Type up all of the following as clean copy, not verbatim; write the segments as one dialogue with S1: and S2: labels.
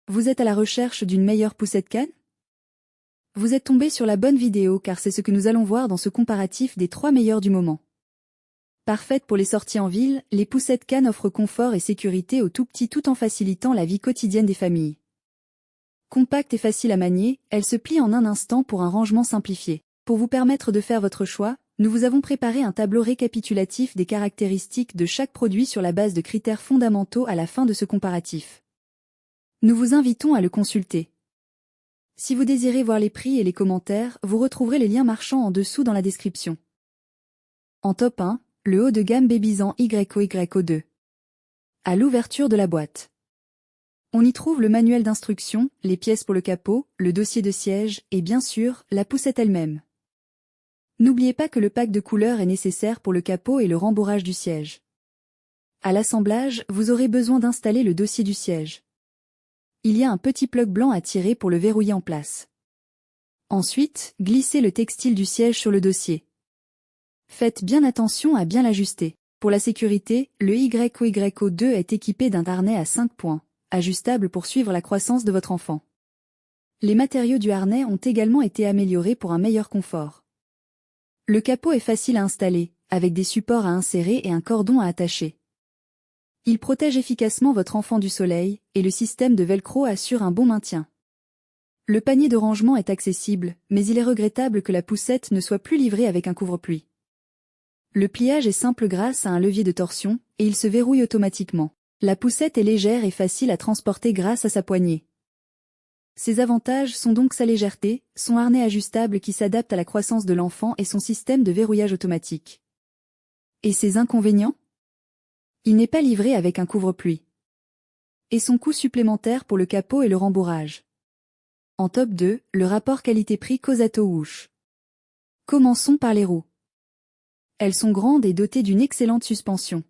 S1: Vous êtes à la recherche d'une meilleure poussette canne? Vous êtes tombé sur la bonne vidéo car c'est ce que nous allons voir dans ce comparatif des 3 meilleures du moment. Parfaite pour les sorties en ville, les poussettes cannes offrent confort et sécurité aux tout-petits tout en facilitant la vie quotidienne des familles. Compacte et facile à manier, elles se plient en un instant pour un rangement simplifié. Pour vous permettre de faire votre choix, nous vous avons préparé un tableau récapitulatif des caractéristiques de chaque produit sur la base de critères fondamentaux à la fin de ce comparatif. Nous vous invitons à le consulter. Si vous désirez voir les prix et les commentaires, vous retrouverez les liens marchands en dessous dans la description. En top 1, le haut de gamme Babysan YO-YO2. À l'ouverture de la boîte, on y trouve le manuel d'instruction, les pièces pour le capot, le dossier de siège et bien sûr, la poussette elle-même. N'oubliez pas que le pack de couleurs est nécessaire pour le capot et le rembourrage du siège. À l'assemblage, vous aurez besoin d'installer le dossier du siège. Il y a un petit plug blanc à tirer pour le verrouiller en place. Ensuite, glissez le textile du siège sur le dossier. Faites bien attention à bien l'ajuster. Pour la sécurité, le YO-YO2 est équipé d'un harnais à 5 points, ajustable pour suivre la croissance de votre enfant. Les matériaux du harnais ont également été améliorés pour un meilleur confort. Le capot est facile à installer, avec des supports à insérer et un cordon à attacher. Il protège efficacement votre enfant du soleil, et le système de velcro assure un bon maintien. Le panier de rangement est accessible, mais il est regrettable que la poussette ne soit plus livrée avec un couvre-pluie. Le pliage est simple grâce à un levier de torsion, et il se verrouille automatiquement. La poussette est légère et facile à transporter grâce à sa poignée. Ses avantages sont donc sa légèreté, son harnais ajustable qui s'adapte à la croissance de l'enfant et son système de verrouillage automatique. Et ses inconvénients? Il n'est pas livré avec un couvre-pluie. Et son coût supplémentaire pour le capot et le rembourrage. En top 2, le rapport qualité-prix Kosato Whoosh. Commençons par les roues. Elles sont grandes et dotées d'une excellente suspension.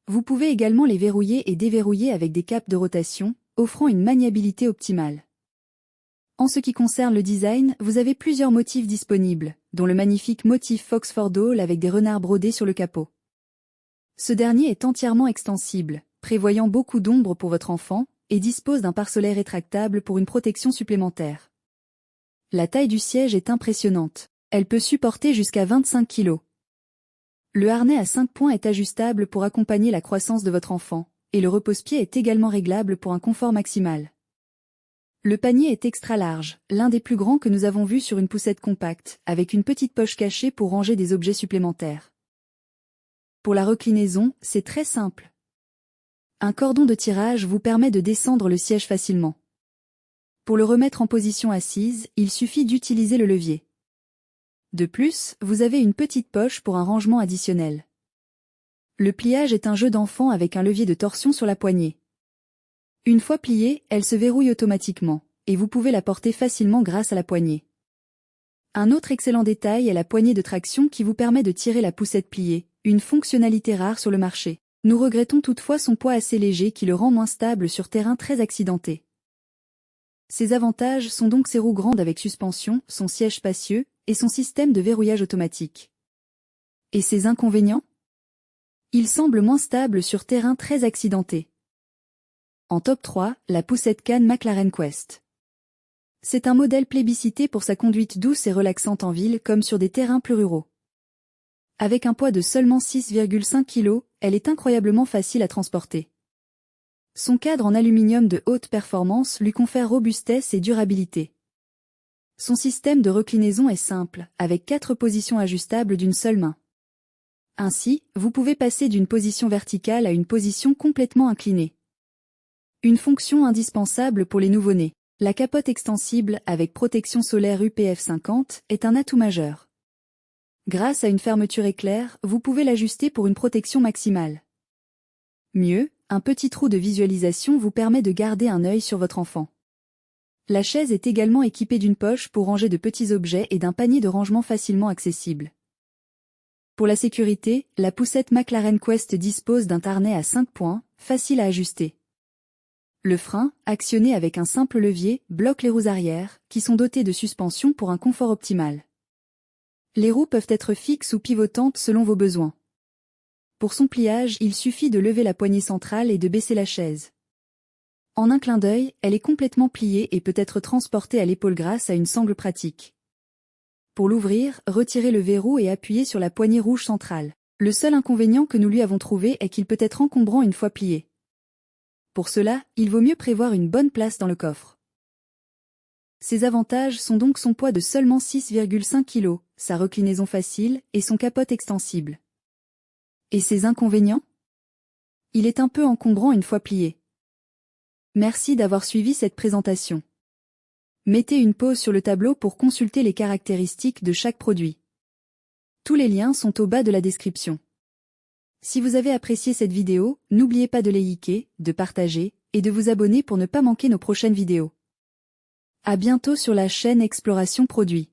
S1: Vous pouvez également les verrouiller et déverrouiller avec des capes de rotation, offrant une maniabilité optimale. En ce qui concerne le design, vous avez plusieurs motifs disponibles, dont le magnifique motif Foxford Hall avec des renards brodés sur le capot. Ce dernier est entièrement extensible, prévoyant beaucoup d'ombre pour votre enfant, et dispose d'un pare-soleil rétractable pour une protection supplémentaire. La taille du siège est impressionnante. Elle peut supporter jusqu'à 25 kg. Le harnais à 5 points est ajustable pour accompagner la croissance de votre enfant, et le repose-pied est également réglable pour un confort maximal. Le panier est extra large, l'un des plus grands que nous avons vus sur une poussette compacte, avec une petite poche cachée pour ranger des objets supplémentaires. Pour la reclinaison, c'est très simple. Un cordon de tirage vous permet de descendre le siège facilement. Pour le remettre en position assise, il suffit d'utiliser le levier. De plus, vous avez une petite poche pour un rangement additionnel. Le pliage est un jeu d'enfant avec un levier de torsion sur la poignée. Une fois pliée, elle se verrouille automatiquement, et vous pouvez la porter facilement grâce à la poignée. Un autre excellent détail est la poignée de traction qui vous permet de tirer la poussette pliée, une fonctionnalité rare sur le marché. Nous regrettons toutefois son poids assez léger qui le rend moins stable sur terrain très accidenté. Ses avantages sont donc ses roues grandes avec suspension, son siège spacieux, et son système de verrouillage automatique. Et ses inconvénients? Il semble moins stable sur terrain très accidenté. En top 3, la poussette canne McLaren Quest. C'est un modèle plébiscité pour sa conduite douce et relaxante en ville comme sur des terrains plus ruraux. Avec un poids de seulement 6,5 kg, elle est incroyablement facile à transporter. Son cadre en aluminium de haute performance lui confère robustesse et durabilité. Son système de reclinaison est simple, avec 4 positions ajustables d'une seule main. Ainsi, vous pouvez passer d'une position verticale à une position complètement inclinée. Une fonction indispensable pour les nouveau-nés. La capote extensible avec protection solaire UPF 50 est un atout majeur. Grâce à une fermeture éclair, vous pouvez l'ajuster pour une protection maximale. Mieux, un petit trou de visualisation vous permet de garder un œil sur votre enfant. La chaise est également équipée d'une poche pour ranger de petits objets et d'un panier de rangement facilement accessible. Pour la sécurité, la poussette McLaren Quest dispose d'un harnais à 5 points, facile à ajuster. Le frein, actionné avec un simple levier, bloque les roues arrière, qui sont dotées de suspension pour un confort optimal. Les roues peuvent être fixes ou pivotantes selon vos besoins. Pour son pliage, il suffit de lever la poignée centrale et de baisser la chaise. En un clin d'œil, elle est complètement pliée et peut être transportée à l'épaule grâce à une sangle pratique. Pour l'ouvrir, retirez le verrou et appuyez sur la poignée rouge centrale. Le seul inconvénient que nous lui avons trouvé est qu'il peut être encombrant une fois plié. Pour cela, il vaut mieux prévoir une bonne place dans le coffre. Ses avantages sont donc son poids de seulement 6,5 kg, sa reclinaison facile et son capote extensible. Et ses inconvénients? Il est un peu encombrant une fois plié. Merci d'avoir suivi cette présentation. Mettez une pause sur le tableau pour consulter les caractéristiques de chaque produit. Tous les liens sont au bas de la description. Si vous avez apprécié cette vidéo, n'oubliez pas de liker, de partager, et de vous abonner pour ne pas manquer nos prochaines vidéos. À bientôt sur la chaîne Exploration Produits.